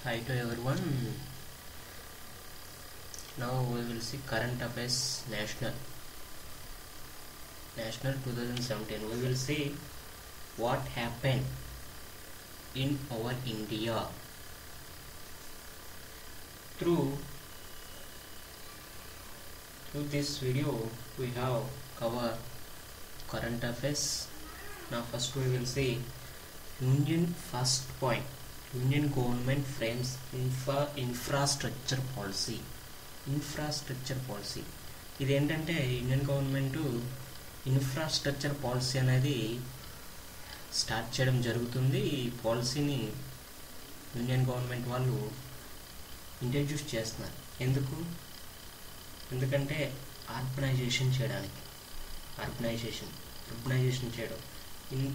Hi to everyone. Now we will see current affairs national 2017. We will see what happened in our India through this video. We have cover current affairs. Now first we will see first point. Union government frames infrastructure policy. ఇది ఏంటంటే union government infrastructure policy అనేది start చేయడం జరుగుతుంది. ఈ పాలసీని union government వాళ్ళు introduce చేస్తున్నారు. ఎందుకంటే అర్బనైజేషన్ చేయడం ఇన్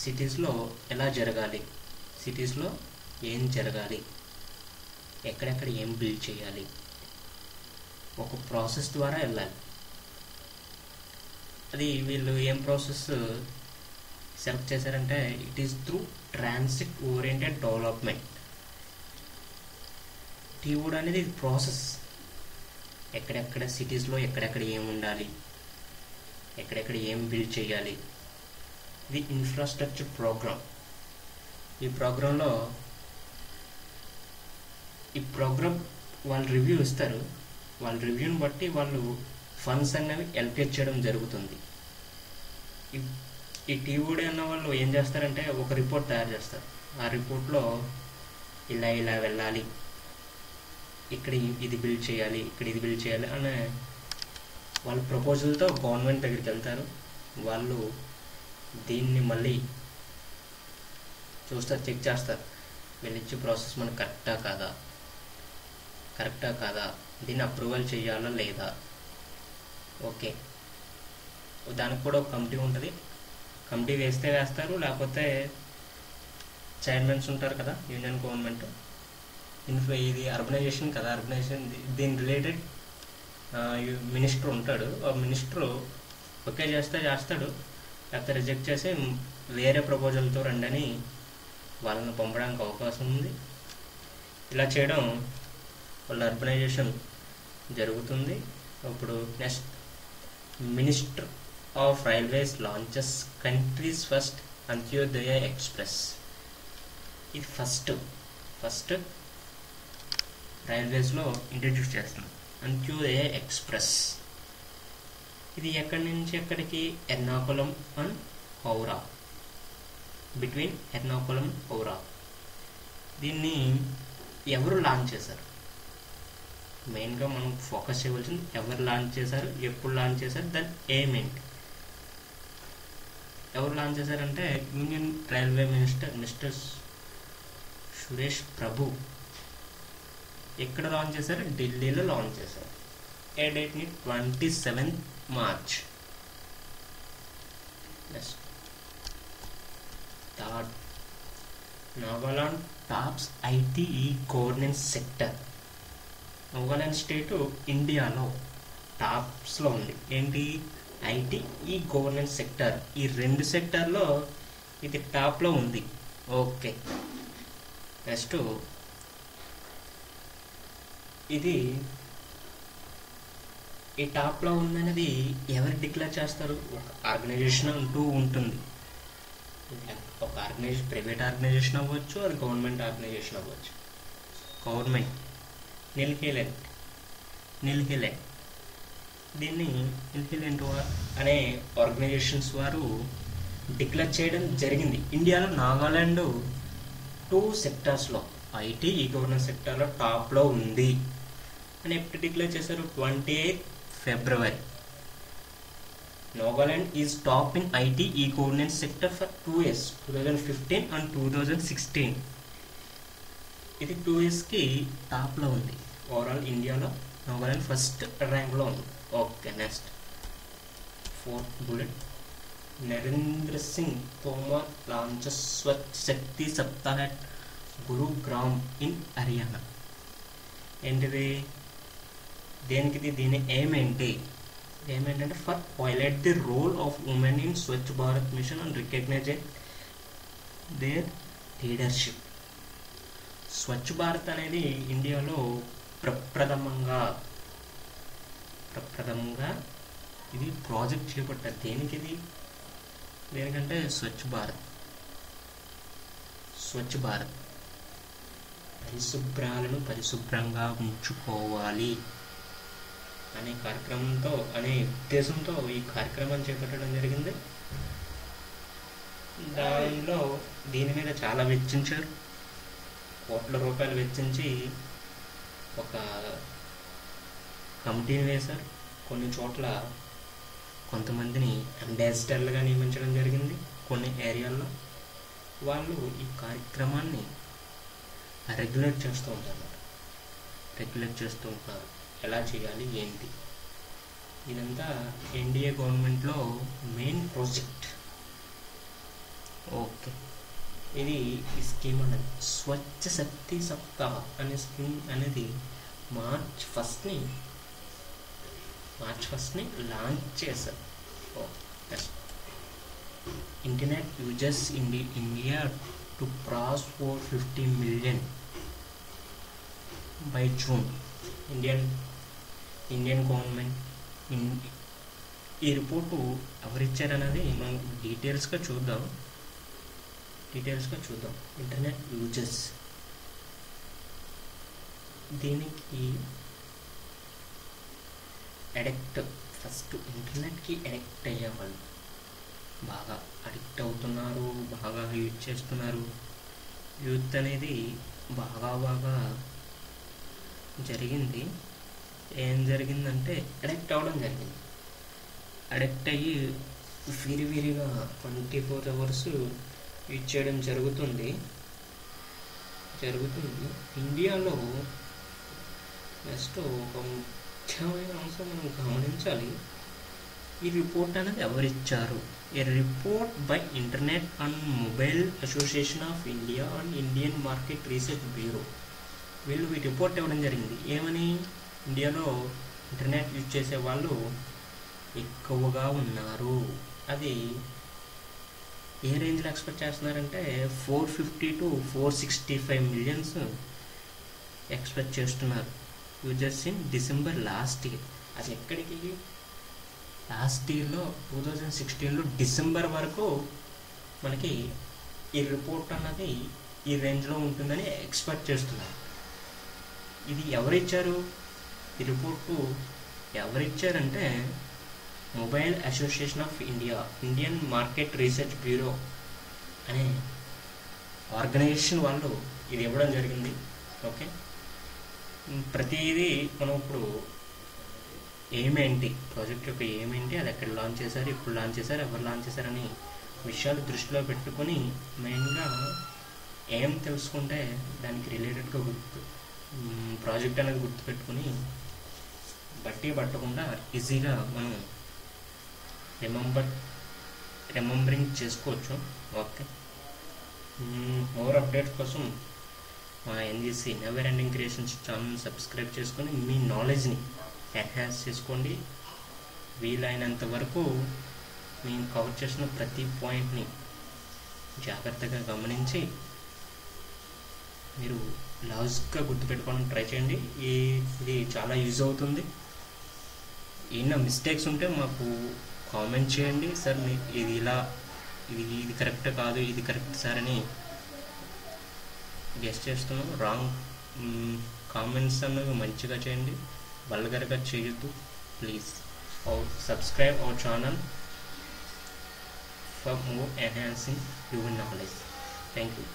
సిటీస్లో ఎలా జరగాలి, సిటీస్లో ఏం జరగాలి, ఎక్కడెక్కడ ఏం బిల్డ్ చేయాలి, ఒక ప్రాసెస్ ద్వారా వెళ్ళాలి. అది వీళ్ళు ఏం ప్రాసెస్ సెలెక్ట్ చేశారంటే it is through transit oriented development. TOD అనేది ఇది ప్రాసెస్. ఎక్కడెక్కడ సిటీస్లో ఎక్కడెక్కడ ఏం ఉండాలి, ఎక్కడెక్కడ ఏం బిల్డ్ చేయాలి, ఇది ఇన్ఫ్రాస్ట్రక్చర్ ప్రోగ్రామ్. ఈ ప్రోగ్రామ్ వాళ్ళు రివ్యూ ఇస్తారు. వాళ్ళ రివ్యూని బట్టి వాళ్ళు ఫండ్స్ అనేవి ఎలకేట్ చేయడం జరుగుతుంది. ఈ టీఓడి అన్న వాళ్ళు ఏం చేస్తారంటే ఒక రిపోర్ట్ తయారు చేస్తారు. ఆ రిపోర్ట్లో ఇలా వెళ్ళాలి, ఇక్కడ ఇది బిల్డ్ చేయాలి, ఇక్కడ ఇది బిల్డ్ చేయాలి అనే వాళ్ళ ప్రపోజల్తో గవర్నమెంట్ దగ్గరికి వెళ్తారు. వాళ్ళు దీన్ని మళ్ళీ చూస్తారు, చెక్ చేస్తారు. వీళ్ళు ఇచ్చే ప్రాసెస్ మనకు కరెక్టా కాదా, దీన్ని అప్రూవల్ చేయాలా లేదా. ఓకే, దానికి కూడా ఒక కమిటీ ఉంటుంది. కమిటీ వేస్తే వేస్తారు, లేకపోతే చైర్మన్స్ ఉంటారు కదా యూనియన్ గవర్నమెంట్. ఇది అర్బనైజేషన్ కదా, అర్బనైజేషన్ దీని రిలేటెడ్ మినిస్టర్ ఉంటాడు. ఆ మినిస్టర్ ఓకే చేస్తాడు, లేకపోతే రిజెక్ట్ చేసి వేరే ప్రపోజల్తో రండని వాళ్ళని పంపడానికి అవకాశం ఉంది. ఇలా చేయడం వాళ్ళ అర్బనైజేషన్ జరుగుతుంది. ఇప్పుడు next, minister of railways launches countries first Antyodaya express. ఇది ఫస్ట్ రైల్వేస్లో ఇంట్రడ్యూస్ చేస్తున్నాం అంత్యోదయ ఎక్స్ప్రెస్. ఇది ఎక్కడి నుంచి ఎక్కడికి? Ernakulam and Howrah, between Ernakulam Howrah. దీన్ని ఎవరు లాంచ్ చేశారు? మెయిన్గా మనం ఫోకస్ చేయవలసింది ఎవరు లాంచ్ చేశారు, ఎప్పుడు లాంచ్ చేశారు, దాని ఎయిమ్ ఏంటి. ఎవరు లాంచ్ చేశారంటే union railway minister Suresh Prabhu. ఎక్కడ లాంచ్ చేశారు? ఢిల్లీలో లాంచ్ చేశారు. ఏ డేట్ని? 27 March. Nagaland tops IT governance sector. Nagaland state ఇండియాలో టాప్స్లో ఉంది. ఏంటి? IT governance sector. ఈ 2 సెక్టర్లో ఇది టాప్లో ఉంది. ఓకే, నెక్స్ట్ ఇది ఈ టాప్లో ఉందనేది ఎవరు డిక్లేర్ చేస్తారు? ఒక ఆర్గనైజేషన్ అంటూ ఉంటుంది. ఒక ఆర్గనైజేషన్, ప్రైవేట్ ఆర్గనైజేషన్ అవ్వచ్చు, అది గవర్నమెంట్ ఆర్గనైజేషన్ అవ్వచ్చు. గవర్నమెంట్ నిల్హిలెంట్ దీన్ని నిల్హిలెంట్ అనే ఆర్గనైజేషన్స్ వారు డిక్లేర్ చేయడం జరిగింది. ఇండియాలో నాగాలాండ్ 2 సెక్టార్స్లో ఐటీ గవర్నెన్స్ సెక్టార్లో టాప్లో ఉంది అని ఎప్పుడు డిక్లేర్ చేశారు? 28 ఫిబ్రవరి. Nagaland is top in IT e-governance sector for 2 years, 2015 and 2016. ఇది 2 yearsకి టాప్లో ఉంది. ఓవరాల్ ఇండియాలో నాగాలాండ్ ఫస్ట్ ర్యాంక్లో ఉంది. Okay, next 4th bullet. Narendra Singh Tomar launches Swachh Shakti Saptah at Gurugram in Haryana. ఏంటిది? దేనికిది? దీని ఎయిమ్ ఏమేంటంటే for highlight the role of women in Swachh Bharat mission and recognise their leadership. Swachh Bharat అనేది ఇండియాలో ప్రప్రథమంగా ఇది ప్రాజెక్ట్ చేపట్టారు. దేనికంటే స్వచ్ఛ భారత్ పరిశుభ్రాలను పరిశుభ్రంగా ఉంచుకోవాలి అనే ఉద్దేశంతో ఈ కార్యక్రమాన్ని చేపట్టడం జరిగింది. దానిలో దీని మీద చాలా వెచ్చించారు, కోట్ల రూపాయలు వెచ్చించి ఒక కమిటీని వేశారు. కొన్ని చోట్ల కొంతమందిని అంబాసిడర్లుగా నియమించడం జరిగింది. కొన్ని ఏరియాల్లో వాళ్ళు ఈ కార్యక్రమాన్ని రెగ్యులేట్ చేస్తూ ఉంటారు. ఎలా చేయాలి ఏంటి, ఇదంతా ఎన్డీఏ గవర్నమెంట్లో మెయిన్ ప్రాజెక్ట్. ఓకే, ఇది ఈ స్కీమ్ అనేది స్వచ్ఛ శక్తి సప్తాహ్ అనే స్కీమ్ అనేది మార్చ్ ఫస్ట్ని లాంచ్ చేశారు. Internet users India to cross 450 million by June. Indian government ఈ రిపోర్టు ఎవరిచ్చారన్నది మనం డీటెయిల్స్గా చూద్దాం. ఇంటర్నెట్ యూజర్స్, దీనికి ఫస్ట్ ఇంటర్నెట్కి అడిక్ట్ అయ్యేవాళ్ళు బాగా అడిక్ట్ అవుతున్నారు, బాగా యూజ్ చేస్తున్నారు. యూత్ అనేది బాగా జరిగింది. ఏం జరిగిందంటే అడిక్ట్ అవ్వడం జరిగింది. అడిక్ట్ అయ్యి విరివిరిగా 24 hours యూజ్ చేయడం జరుగుతుంది. ఇండియాలో నెక్స్ట్ ఒక ముఖ్యమైన అంశం మనం గమనించాలి. ఈ రిపోర్ట్ అనేది ఎవరిచ్చారు? A report by internet and mobile association of India and Indian market research bureau. వీళ్ళు ఈ రిపోర్ట్ ఇవ్వడం జరిగింది. ఏమని? ఇండియాలో ఇంటర్నెట్ యూజ్ చేసే వాళ్ళు ఎక్కువగా ఉన్నారు. అది ఏ రేంజ్లో ఎక్స్పెక్ట్ చేస్తున్నారంటే 450 to 465 million ఎక్స్పెక్ట్ చేస్తున్నారు users in December last year. అది ఎక్కడికి? లాస్ట్ ఇయర్లో 2016లో డిసెంబర్ వరకు మనకి ఈ రిపోర్ట్ అన్నది ఈ రేంజ్లో ఉంటుందని ఎక్స్పెక్ట్ చేస్తున్నారు. ఇది ఎవరిచ్చారు? ఈ రిపోర్టు ఎవరిచ్చారంటే mobile association of India, Indian market research bureau అనే ఆర్గనైజేషన్ వాళ్ళు ఇది ఇవ్వడం జరిగింది. ఓకే, ప్రతిదీ మనం ఇప్పుడు ఏమేంటి ప్రాజెక్ట్ యొక్క ఏమేంటి, అది ఎక్కడ లాంచ్ చేశారు, ఇప్పుడు లాంచ్ చేశారు, ఎవరు లాంచ్ చేశారని విషయాలు దృష్టిలో పెట్టుకొని మెయిన్గా ఏం తెలుసుకుంటే దానికి రిలేటెడ్గా ప్రాజెక్ట్ అనేది గుర్తుపెట్టుకుని బట్టి పట్టకుండా ఈజీగా మనం రిమెంబరింగ్ చేసుకోవచ్చు. ఓకే, మోర్ అప్డేట్స్ కోసం మా NGC never ending creations channel subscribe చేసుకొని మీ నాలెడ్జ్ని ఎన్హాన్స్ చేసుకోండి. వీలైనంత వరకు మేము కవర్ చేసిన ప్రతి పాయింట్ని జాగ్రత్తగా గమనించి మీరు లాజిక్గా గుర్తుపెట్టుకోవడానికి ట్రై చేయండి. ఇది చాలా యూజ్ అవుతుంది. ఏమైనా మిస్టేక్స్ ఉంటే మాకు కామెంట్ చేయండి. సార్ ఇది ఇలా, ఇది కరెక్ట్ కాదు, ఇది కరెక్ట్ సార్ అని గెస్ట్ చేస్తున్నాం. రాంగ్ కామెంట్స్ అన్నవి మంచిగా చేయండి, వల్గర్గా చేయొద్దు please. Subscribe our channel for more enhancing your knowledge. Thank you.